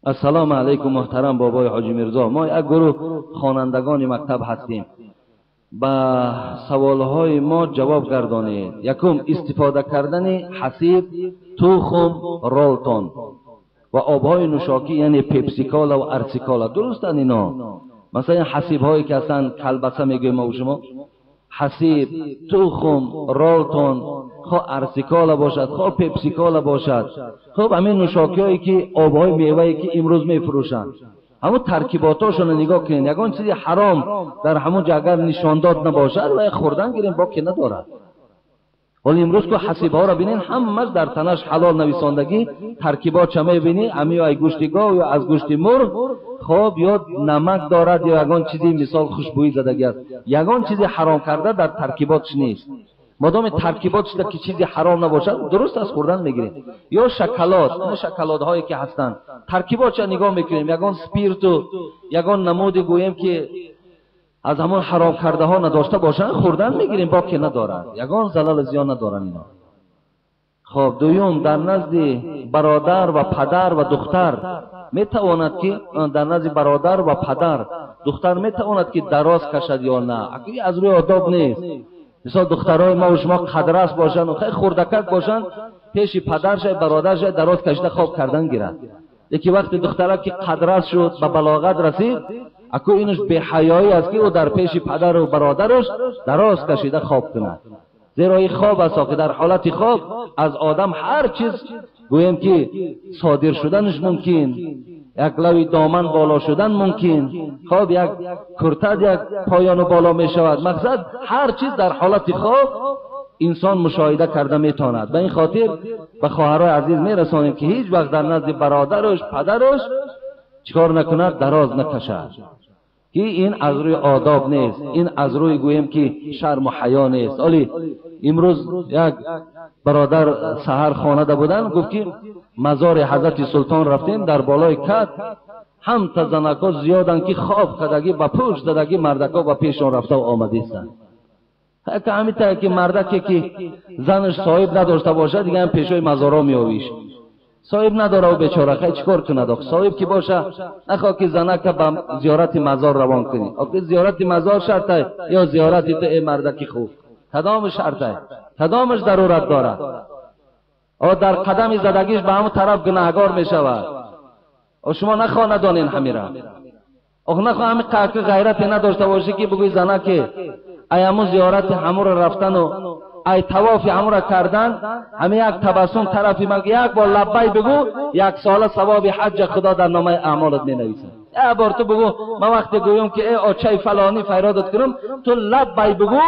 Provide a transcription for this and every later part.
السلام علیکم محترم بابای حاجی میرزا. ما یک گروه خوانندگان مکتب هستیم. با سوالهای ما جواب گردانید. یکم استفاده کردن حسیب، توخم، رولتون و آبهای نوشاکی یعنی پیپسی کالا و ارسی کالا. درستن اینا؟ مثلا حسیب هایی که اصلا کلبسه میگویم ما و شما، حسیب، توخم، رولتون، خواه ارسی کالا باشد، خواه پیپسی کالا باشد، خب همین نوشاکی هایی که آبهای میوهی که امروز میفروشند، همون ترکیباتاشون نگاه کنید. یگان چیزی حرام در همون اگر نشان داد نباشد و خوردن گیریم باکی ندارد. ولی امروز که حسیب ها را بینین همش در تنش حلال نویساندگی، ترکیبات چه میبینی؟ امی یا گوشت گاو یا از گوشت مرغ، خب یا نمک دارد یا یگان چیزی مثال خوشبویی زدگی است. یگان چیزی حرام کرده در ترکیباتش نیست. مادام ترکیبات شده که چیزی حرام نباشد درست از خوردن میگیریم. یا شکلات، شکلات هایی که هستند ترکیبات چه نگاه میکنیم، یگان سپیرت و یگان نمود گویم که از همون حرام کرده ها نداشته باشن خوردن میگیریم باکی ندارد، یگان زلال زیان ندارن اینا. خب دوم، در نزد برادر و پدر و دختر میتواند که در نزد برادر و پدر دختر میتواند که دراز کشد یا نه؟ اگه از روی آداب نیست. مثلا دخترای ما و شما قدرس باشن و خیلی خوردکک باشن، پیش پدرش برادرش دراز کشیده خواب کردن گیرد. یکی وقت دخترک که قدرس شد به بلاغت رسید، اکو اینش به حیایی است که او در پیش پدر و برادرش دراز کشیده خواب کند. زیرا این خواب است که در حالت خواب از آدم هر چیز گویم که صادر شدنش ممکن، یک لوی دامن بالا شدن ممکن، خواب یک کرتد یک پایان بالا می شود. مقصد هر چیز در حالت خواب انسان مشاهده کرده میتواند. به این خاطر به خواهرای عزیز میرسانیم که هیچ وقت در نزد برادرش پدرش چیکار نکند؟ دراز نکشد. که این از روی آداب نیست، این از روی گویم که شرم و حیا نیست. ولی امروز یک برادر سحر خوانده بودن، گفت که مزار حضرت سلطان رفتیم، در بالای کت هم تا زنکا زیادن که خواب کدگی با پوش دادگی مردکا با پیشون رفته و آمدیستن. که همیتا که مردکی که زنش صاحب نداشته باشه دیگه هم پیشوی مزارا میآویش. صاحب نداره و بیچاره خیلی چیکار کنه؟ صاحب که باشه نخواه که زنک به زیارت مزار روان کنی. آخه زیارت مزار شرطه یا زیارت تو ای مردکی خوب؟ کدام شرطه؟ کدامش ضرورت داره؟ او در قدم زدگیش به همون طرف گناهگار می شود. او شما نخواه ندانین همیره. او نخواه همین قهر غیرت نداشته باشی که بگوی زنک ایامو زیارت همون رفتن و ای طواف همون را کردن، همه یک تبسم طرفی مگه یک بار لبی بگو، یک سال ثواب حج خدا در نامه اعمالت می نویسه. یک بار تو بگو من وقتی گویم که ای آچه فلانی فیرادت کنم، تو لبی بگو،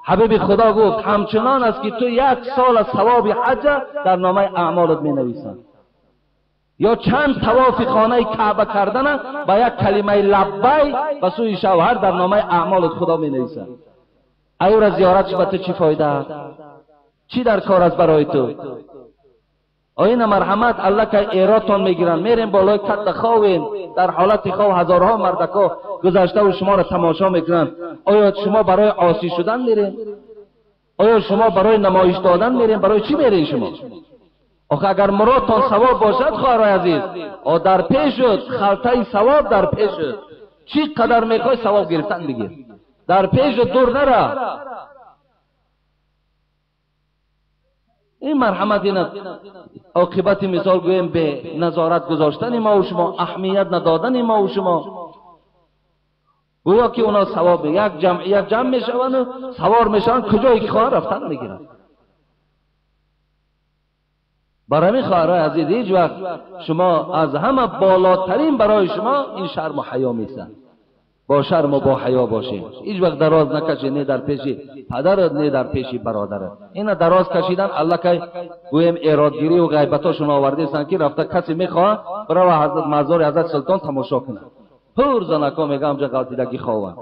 حبیب خدا گفت همچنان است که تو یک سال ثواب حج در نامه اعمالت می نویسه. یا چند طواف خانه کعبه کردن با یک کلمه لبی به سوی شوهر در نامه اعمالت خدا می نویسه. ایو را زیارت به تو چی فایده؟ چی در کار است برای تو؟ آین مرحمت الله که ایراتون میگیرن، میرین بالای کت خوابین، در حالت خواب هزارها مردکا گذشته و شما را تماشا میکنن. آیا شما برای عاصی شدن میرین؟ آیا شما برای نمایش دادن میرین؟ برای چی میرین شما؟ آخه اگر مرادتان ثواب باشد خواهرای عزیز، او در پیش شد خلطه ثواب در پیش شد، چی قدر میخوای ثواب گرفتن بگیر، در پیش دور نره. این مرحمت این عاقبت مثال گویم به نظارت گذاشتن ما و شما، اهمیت ندادن ما و شما. گویا که اونا ثواب یک جمع میشون و سوار میشون، کجایی که خواه رفتن میگیرن. برای همین خواهرای عزیز هیچ وقت شما از همه بالاترین برای شما این شرم و حیا میسن. با شرم و با حیا باشین. هیچ وقت دراز نکشید، نه در پیش پدرت نه در پیش برادرت. اینا دراز کشیدن الله که گویم ایرادگیری و غیبتاشون آورده سن که رفته کسی میخواه برای حضرت مزار حضرت سلطان تماشا کنه. پر زنکا میگم جا غلطیدگی خواهن.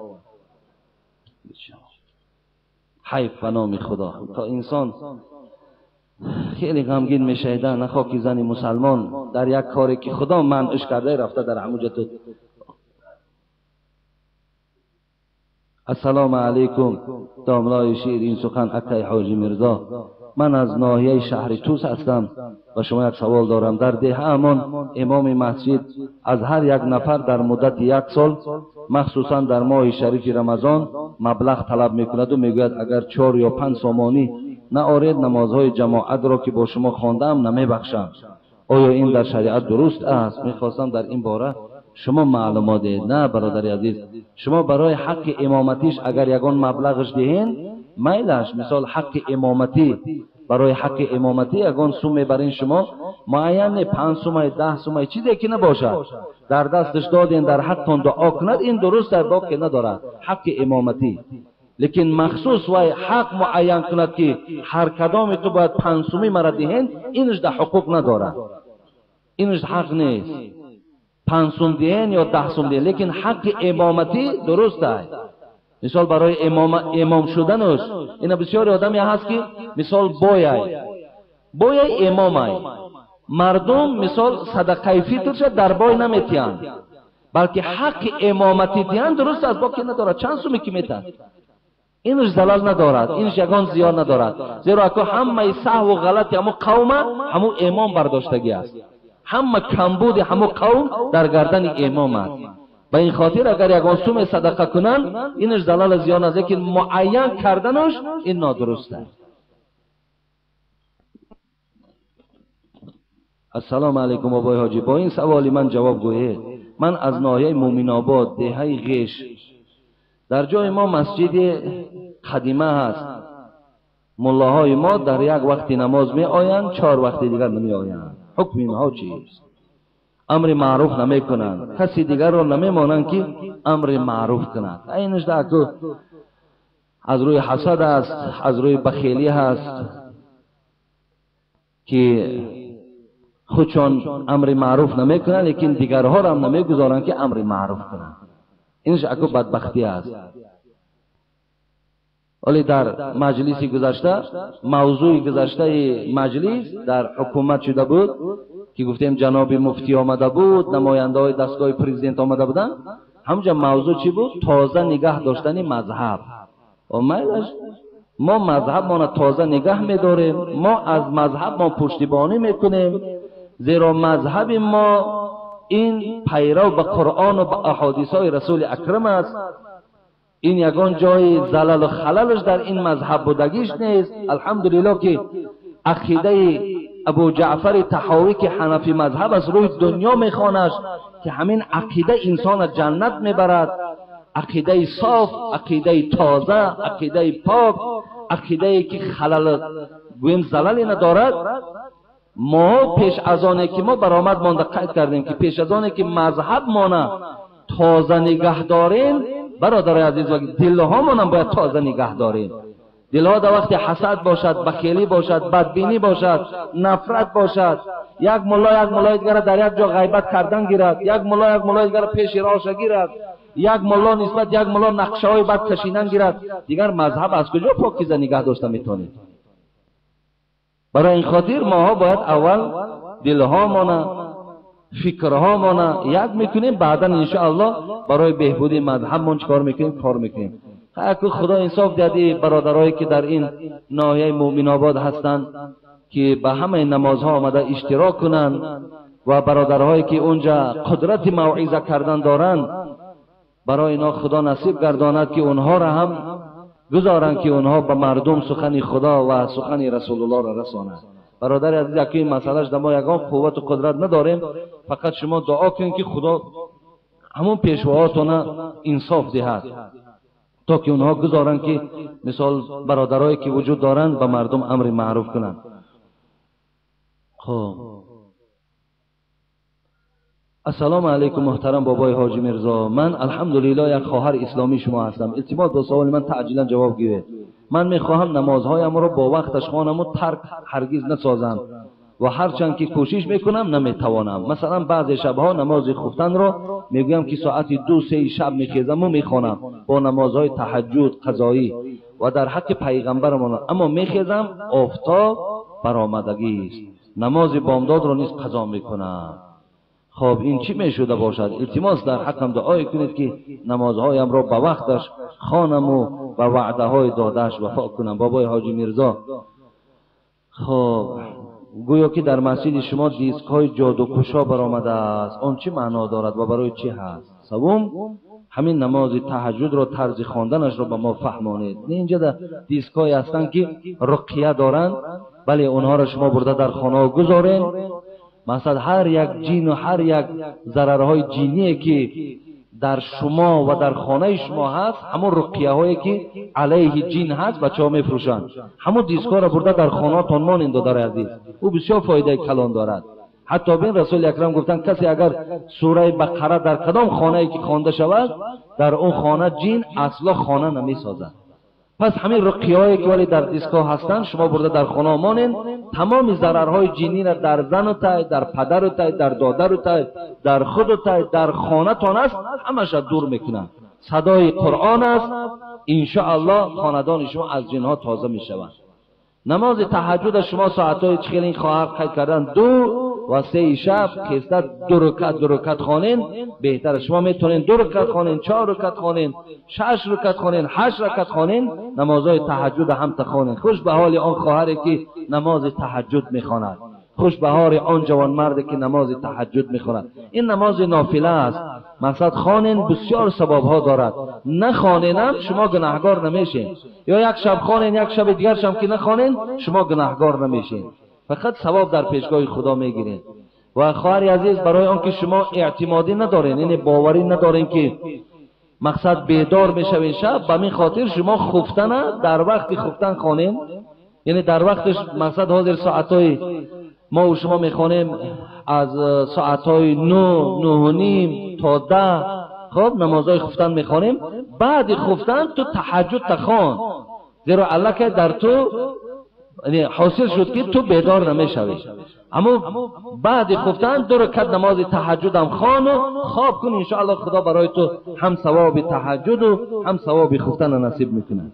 حیف به نام خدا. تا انسان خیلی غمگین میشه، نخواه که زن مسلمان در یک کاری که خدا منعش کرده رفته در همونجا تو. السلام علیکم داملای شیر این سخن اکای حاجی میرزا من از ناحیه شهر توس هستم و شما یک سوال دارم. در ده همان امام مسجد از هر یک نفر در مدت 1 سال مخصوصا در ماه شریف رمضان مبلغ طلب میکند و میگوید اگر 4 یا 5 سامانی نآورید نمازهای جماعت را که با شما خواندم نمیبخشم. آیا این در شریعت درست است؟ میخواستم در این باره شما معلومات دهید. نه برادر عزیز، شما برای حق امامتیش اگر یگان مبلغش دهین میلش، مثال حق امامتی، برای حق امامتی یگان سوم برین شما معین 5 سوم 10 سوم چیزی که نباشد در دستش دادین در حقتون دعا کند، این درست در باقی ندارد حق امامتی. لیکن مخصوص و حق معین کند که هر کدام تو باید 5 سومی مرا دهین، اینش در حقوق ندارد، اینش حق نیست 5 سوم دهین یا 10 سوم دهین. لیکن حق امامتی درست است. مثال برای امام شدنش اینا بسیاری آدمی هست که مثال بویای امامای مردم مثال صدقه فطر شد در بای نمیتیان، بلکه حق امامتی دیان درست از باقی ندارد. چند سومی که میتن اینش زلال ندارد، اینش یگان زیان ندارد، زیرا که همه سهو و غلط همو قوم همو امام برداشتگی است، همه کمبود همو قوم در گردن امام است. به این خاطر اگر یگان سوم صدقه کنن اینش زلال زیان است، لیکن معین کردنش این نادرست است. السلام علیکم آقای حاجی، با این سوالی من جواب گوید. من از ناحیه مومن آباد دهه غیش، در جای ما مسجد قدیمه هست، ملاهای ما در یک وقتی نماز می آیند 4 وقتی دیگر نمی آیند. حکم اینها چیست؟ امر معروف نمی کنند، کسی دیگر را نمی مانند که امر معروف کنند. اینش در که از روی حسد است، از روی بخیلی هست که خودشان امر معروف نمی کنند لیکن دیگرها را هم نمی گذارند که امر معروف کنند. اینش اکو بدبختی است. ولی در مجلسی گذشته، موضوع گذشته مجلس در حکومت شده بود که گفتیم جناب مفتی آمده بود، نماینده های دستگاه پرزیدنت آمده بودن، همونجا موضوع چی بود؟ تازه نگه داشتن مذهب. و ما مذهب ما تازه نگه می‌داریم، ما از مذهب ما پشتیبانی میکنیم، زیرا مذهب ما این پیرو به قرآن و به احادیث های رسول اکرم است. این یگان جای زلال و خللش در این مذهب بودگیش نیست. الحمدلله که عقیده ابو جعفر طحاوی که حنفی مذهب از روی دنیا میخوانش که همین عقیده انسان جنت میبرد، عقیده صاف، عقیده تازه، عقیده پاک، عقیده که خلل گویم زلالی ندارد. ما پیش از آنه که ما برآمد مانده قید کردیم که پیش از آنه که مذهب مانه تازه نگه داریم، برادر عزیز و دلها مانم باید تازه نگه داریم. دلها در وقت حسد باشد، بخیلی باشد، بدبینی باشد، نفرت باشد، یک ملا دیگر در یک جا غیبت کردن گیرد، یک ملا دیگر پیش راش گیرد، یک ملا نسبت یک ملا نقشه های بد کشیدن گیرد، دیگر مذهب از کجا پاکیزه نگه داشته میتونید؟ برای این خاطر ماها باید اول دلها مانه، فکرها مانه یک میکنیم، بعدا انشاءالله برای بهبودی مذهب من چکار میکنیم؟ کار میکنیم. اگر خدا انصاف داده برادرایی که در این ناحیه مومن آباد هستند که به همه نمازها آمده اشتراک کنند و برادرهایی که اونجا قدرت موعظه کردن دارند، برای اینا خدا نصیب گرداند که اونها را هم گذارند که اونها به مردم سخن خدا و سخن رسول الله را رسانند. برادر عزیز که این مسئلهش در ما یگان قوت و قدرت نداریم، فقط شما دعا کنید که خدا همون پیشواهاتون انصاف دهد تا که اونها گذارند که مثال برادرایی که وجود دارند به مردم امر معروف کنند. خب السلام علیکم محترم بابای حاجی میرزا، من الحمدلله یک خواهر اسلامی شما هستم. التماس با سوال من تعجیلا جواب گیرید. من میخواهم نمازهایم را با وقتش خوانم و ترک هرگز نسازم و هرچند که کوشش میکنم نمیتوانم. مثلا بعضی شبها نماز خفتن را میگویم که ساعت 2-3 شب میخیزم و میخوانم با نمازهای تهجد قضایی و در حق پیغمبرمان، اما میخیزم آفتاب برآمدگی است، نماز بامداد را نیز قضا میکنم. خب این چی میشده باشد؟ التماس در حقم دعای کنید که نمازهایم را به وقتش خوانم و به وعده های دادش وفا کنم. بابای حاجی میرزا خب گویا که در مسجد شما دیسک‌های جادوکشا برآمده است، آن چه معنا دارد و برای چی هست؟ سوم، همین نماز تهجد را طرز خواندنش را به ما فهمانید. نه اینجا در دیسک‌های هستند که رقیه دارند، بله اونها را شما برده در خانه گذارین، مثلا هر یک جین و هر یک ضررهای جینی که در شما و در خانه شما هست، همون رقیه هایی که علیه جین هست بچه‌ها میفروشند، همون دیسک‌ها را برده در خانه تان مانند داره عزیز، او بسیار فایده کلان دارد. حتی بین رسول اکرم گفتند کسی اگر سوره بقره در کدام خانه‌ای که خوانده شود، در اون خانه جین اصلا خانه نمی‌سازد. پس همین رقیه‌هایی که ولی در دیسک‌ها هستند شما برده در خانه مانند، تمام ضررهای جینی را در زن و تای، در پدر و تای، در دادر و تای، در خود و تای، در خانه تان است، همش دور میکنند. صدای قرآن است، ان شاء الله خاندان شما از جن‌ها تازه میشوند. نماز تهجد شما ساعت‌های چخیل این خواهر قید کردن 2 و 3 شب خیسته 2 رکعت خوانین، بهتره. شما میتونین 2 رکعت خوانین، 4 رکعت خوانین، 6 رکعت خوانین، 8 رکعت خوانین، نمازهای تهجد هم تخوانین. خوش به حال آن خواهری که نماز تهجد میخواند، خوش به حال آن جوان مردی که نماز تهجد میخواند. این نماز نافله است، مقصد خوانین بسیار ثواب ها دارد، نخوانین شما گناهگار نمیشین، یا یک شب خوانین یک شب دیگر شب که نخوانین شما گناهگار نمیشین، فقط ثواب در پیشگاه خدا میگیرین. و خواهر عزیز برای آنکه شما اعتمادی ندارین، یعنی باوری ندارین که مقصد بیدار میشوین شب، به این خاطر شما خفتن در وقت خفتن خوانین، یعنی در وقتش مقصد حاضر ساعتای ما و شما میخوانیم از ساعتای 9 تا 10 خب نمازهای خفتن میخوانیم، بعد خفتن تو تهجد تخوان، زیرا الله که در تو یعنی حاصل شد که تو بیدار نمیشوی. اما بعد خفتن 2 رکعت نماز تهجد هم خوان و خواب کن، ان شاء الله خدا برای تو هم ثواب تهجد و هم ثواب خفتن نصیب میکنه.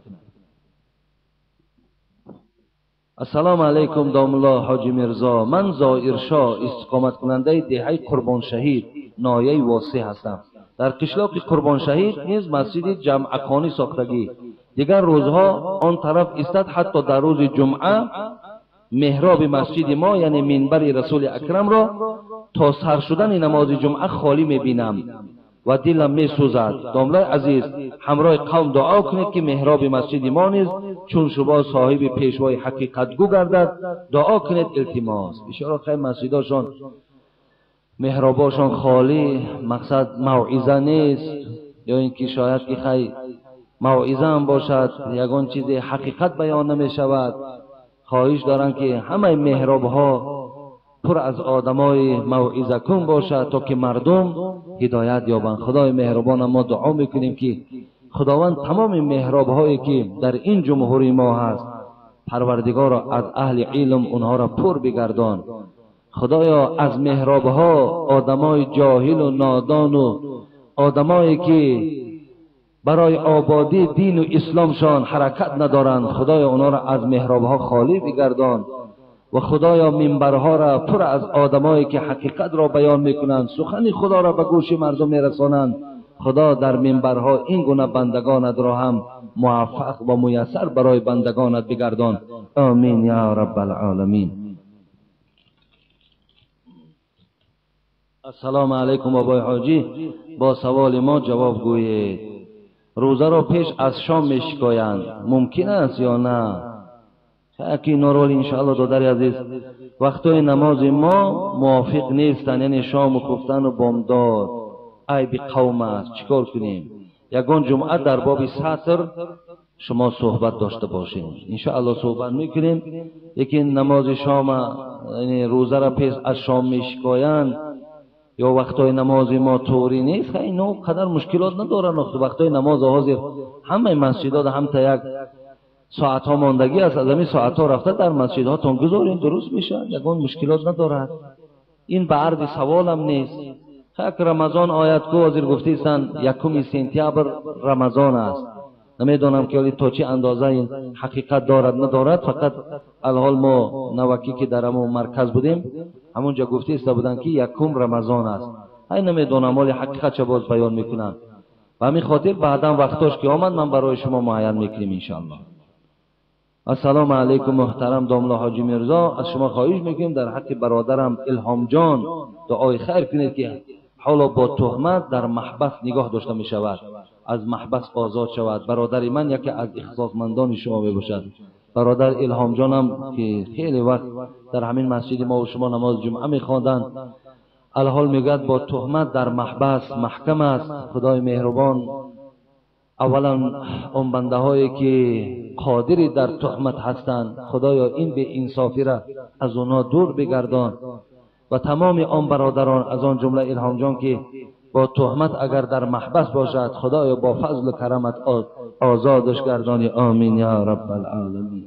السلام علیکم دام الله حاجی مرزا، من زائرشاه استقامت کننده دهه قربان شهید نایه واسه هستم. در قشلاق قربان شهید نیز مسجد جمعکانی ساختگی، دیگر روزها آن طرف استاد، حتی در روز جمعه محراب مسجد ما یعنی منبر رسول اکرم را تا سر شدن نماز جمعه خالی میبینم و دلم میسوزد. داملای عزیز همراه قوم دعا کنید که محراب مسجد ما نیز چون شما صاحب پیشوای حقیقت گو گردد، دعا کنید التماس. اشاره خیلی مسجداشان محراباشان خالی، مقصد موعظه نیست، یا اینکه شاید که خیلی موعظه هم باشد یگان چیز حقیقت بیان نمی شود. خواهش دارم که همه محراب ها پر از آدمای موعظه کن باشد تا که مردم هدایت یابند. خدای مهربان ما دعا میکنیم که خداوند تمام محراب هایی که در این جمهوری ما هست، پروردگار از اهل علم اونها را پر بگردان. خدایا از محراب ها آدمای جاهل و نادان و آدمایی که برای آبادی دین و اسلامشان حرکت ندارند، خدایا اونا را از محرابها خالی بگردان و خدایا منبرها را پر از آدمایی که حقیقت را بیان میکنند، سخن خدا را به گوش مردم میرسانند. خدا در منبرها این گونه بندگانت را هم موفق و میسر برای بندگانت بگردان. آمین یا رب العالمین. السلام علیکم آقای حاجی، با سوال ما جواب گویید. روزه را پیش از شام میشکایند، ممکن است یا نه؟ که نورول انشاءالله دادر عزیز وقتای نماز ما موافق نیستن، یعنی شام و خفتن و بامداد عیب قوم است. چیکار کنیم؟ یگان جمعه در باب سطر شما صحبت داشته باشین، انشاءالله صحبت میکنیم. یکی نماز شام یعنی روزه را پیش از شام میشکایند یا وقتای نماز ما طوری نیست، اینو قدر مشکلات ندارن. وقتای نماز حاضر همه مسجدات هم تا یک ساعت ها ماندگی است، از همین ساعت ها رفته در مسجدها تون گذارین درست میشه، یگان مشکلات ندارد. این به عرض سوال هم نیست. خیلی رمضان آیت کو حاضر گفتیستن 1 سپتامبر رمضان است، نمیدونم که ولی تا چه اندازه این حقیقت دارد ندارد. فقط الحال ما نوکی که در همون مرکز بودیم همونجا گفتیسته بودن که 1 رمضان است. این نمیدونم ولی حقیقت چه باز بیان میکنن و همین خاطر بعدا وقتاش که آمد من برای شما معین میکنیم انشاءالله. السلام علیکم محترم داملا حاجی میرزا، از شما خواهش میکنیم در حق برادرم الهام جان دعای خیر کنید که حالا با تهمت در محبس نگاه داشته می شود، از محبس آزاد شود. برادر من یکی از اخلاصمندان شما می باشد. برادر الهام جانم که خیلی وقت در همین مسجد ما و شما نماز جمعه می خواندند، الحال میگوید با تهمت در محبس محکم است. خدای مهربان اولا اون بنده هایی که قادری در تهمت هستند، خدایا این به انصافی را از اونا دور بگردان و تمام آن برادران از آن جمله الهام جان که با تهمت اگر در محبس باشد، خدایا با فضل و کرمت آزادش گردانی. آمین یا رب العالمین.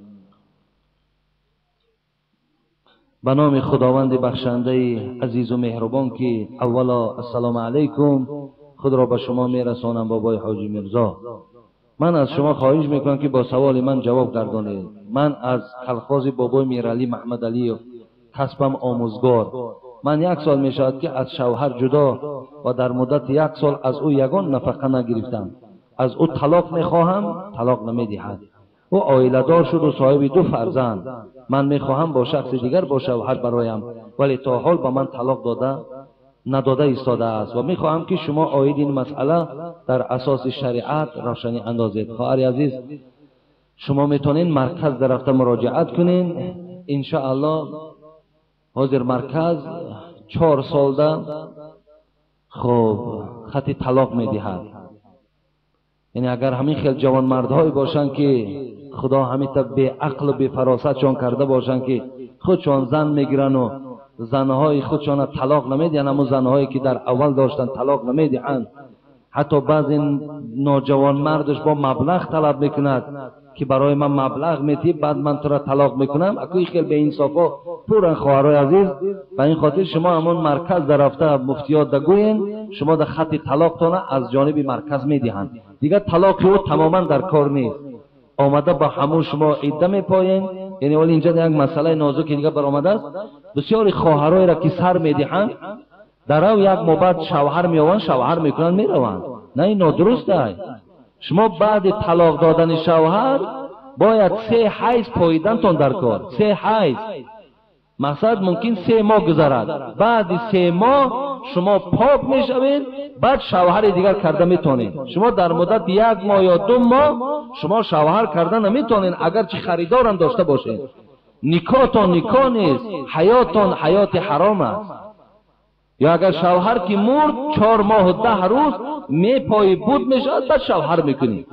به نام خداوند بخشنده عزیز و مهربان که اولا السلام علیکم خود را به شما میرسانم بابای حاجی میرزا. من از شما خواهش میکنم که با سوال من جواب گردانید. من از کلخاز بابای میرعلی محمد علی کسبم آموزگار. من 1 سال میشود که از شوهر جدا و در مدت 1 سال از او یگان نفقه نگرفتم. از او طلاق میخواهم، طلاق نمیدهد. او عائله دار شد و صاحب 2 فرزند. من میخواهم با شخص دیگر با شوهر برایم، ولی تا حال به من طلاق نداده ایستاده است و میخواهم که شما آید این مسئله در اساس شریعت روشنی اندازید. خواهر عزیز، شما میتونین مرکز در رفته مراجعت کنین. ان شاء الله حاضر مرکز 4 سال ده خب خط طلاق میدهد. یعنی اگر همین خیلی جوان مردهایی باشن که خدا همین تا به عقل و به فراست چون کرده باشن که خودشان زن میگیرن و زنهای خودشان طلاق نمیدن، اما زنهایی که در اول داشتن طلاق نمیدهند. حتی بعضی نوجوان مردش با مبلغ طلب میکند که برای من مبلغ میدی بعد من تو را طلاق میکنم. اگه خیلی به انصافا پورن خواهرای عزیز، به این خاطر شما همون مرکز در رفته مفتیات دگوین شما در خط طلاق تانه از جانب مرکز میدهند. دیگه طلاق او تماما در کار نیست. آمده با همون شما عده میپاین. یعنی ولی اینجا یک مسئله نازکی دیگه برآمده است. بسیاری خواهرای را که سر میدهند در او یک مباد شوهر میآورند، شوهر میکنند میروند. نه، این نادرست است. شما بعد طلاق دادن شوهر باید 3 حیض پاییدن تان در کار. 3 حیض مقصد ممکن 3 ماه گذرد، بعد 3 ماه شما پاک میشوید، بعد شوهر دیگر کرده میتونید. شما در مدت 1 ماه یا 2 ماه شما شوهر کرده نمیتونید اگر چه خریدارم داشته باشید. نکاحتان نکاح نیست، حیاتان حیات حرام است. یا اگر شوهر که مرد 4 ماه و 10 روز میپای بود میشد، بعد شوهر میکنی.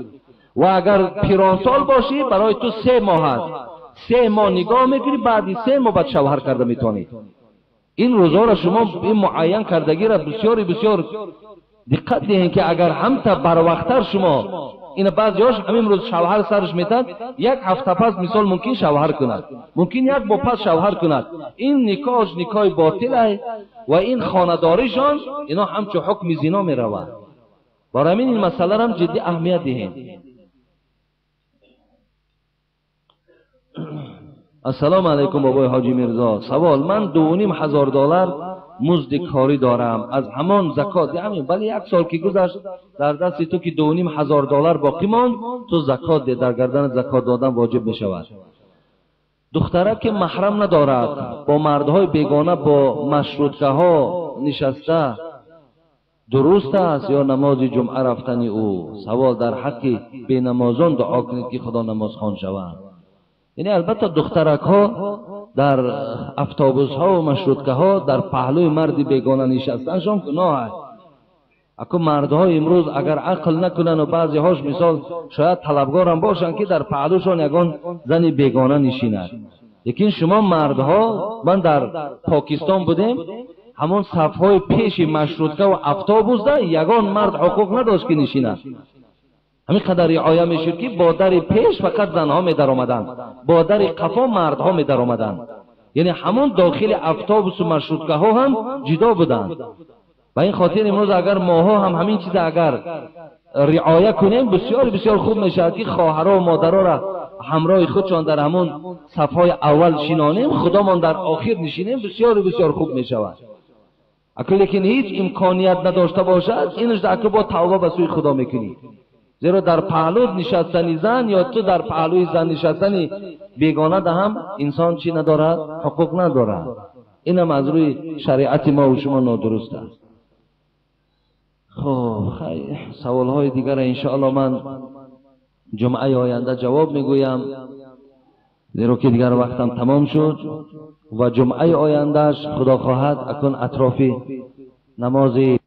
و اگر پیرانسال باشی برای تو 3 ماه است، 3 ماه نگاه میکنی، بعد 3 ماه بعد شوهر کرده میتونی. این روزا را شما این معین کردگی را بسیار بسیار دقت دهید که اگر هم تا بر وقتتر شما این بعضیاش همین روز شوهر سرش میتاد، 1 هفته پس مثال ممکن شوهر کند، ممکن 1 ماه پس شوهر کند. این نکاحش نکاح باطل است و این خانه‌داریشان اینا همچون حکم زنا میروند. برای همین این مسئله را هم جدی اهمیت دهید. السلام علیکم بابای حاجی میرزا. سوال: من $2,500 مزد کاری دارم از همان زکات همین، ولی 1 سال که گذشت در دست تو که $2,500 باقی ماند، تو زکات ده. در گردن زکات دادن واجب می شود. دختره که محرم ندارد، با مردهای بیگانه با مشروطه ها نشسته، درست است یا نماز جمعه رفتن او؟ سوال در حق بی نمازان دعا کنید که خدا نماز خوان شوند. یعنی البته دخترک ها در اتوبوس ها و مشروطه ها در پهلوی مرد بیگانه نشستنشان گناه است. اکو مردها امروز اگر عقل نکنن و بعضی هاش مثال شاید طلبگار هم باشن که در پهلوشان یگان زن بیگانه نشیند. لیکن شما مردها، من در پاکستان بودیم، همون صفهای پیش مشروطه و اتوبوس ده یگان مرد حقوق نداشت که نشیند. همین قدر رعایت میشد که با در پیش فقط زنها می در آمدند، با در قفا مردها می در آمدند. یعنی همون داخل اتوبوس و مشروطه ها هم جدا بودند. و این خاطر امروز اگر ماها هم همین چیز اگر رعایت کنیم بسیار بسیار خوب میشود که خواهرها و مادرها را همراه خودشان در همون صفهای اول شینانیم، خدامان در آخر نشینیم، بسیار بسیار خوب میشود. اگر لیکن هیچ امکانیت نداشته باشد، اینش در با توبه به سوی خدا میکنی. زیرا در پهلو نشستنی زن یا تو در پهلوی زن نشستنی بیگانه ده هم انسان چی ندارد؟ حقوق ندارد. اینم از روی شریعت ما و شما نادرست است. خب سوال های دیگر انشاءالله من جمعه آینده جواب میگویم، زیرا که دیگر وقتم تمام شد و جمعه آیندهش خدا خواهد اکن اطراف نماز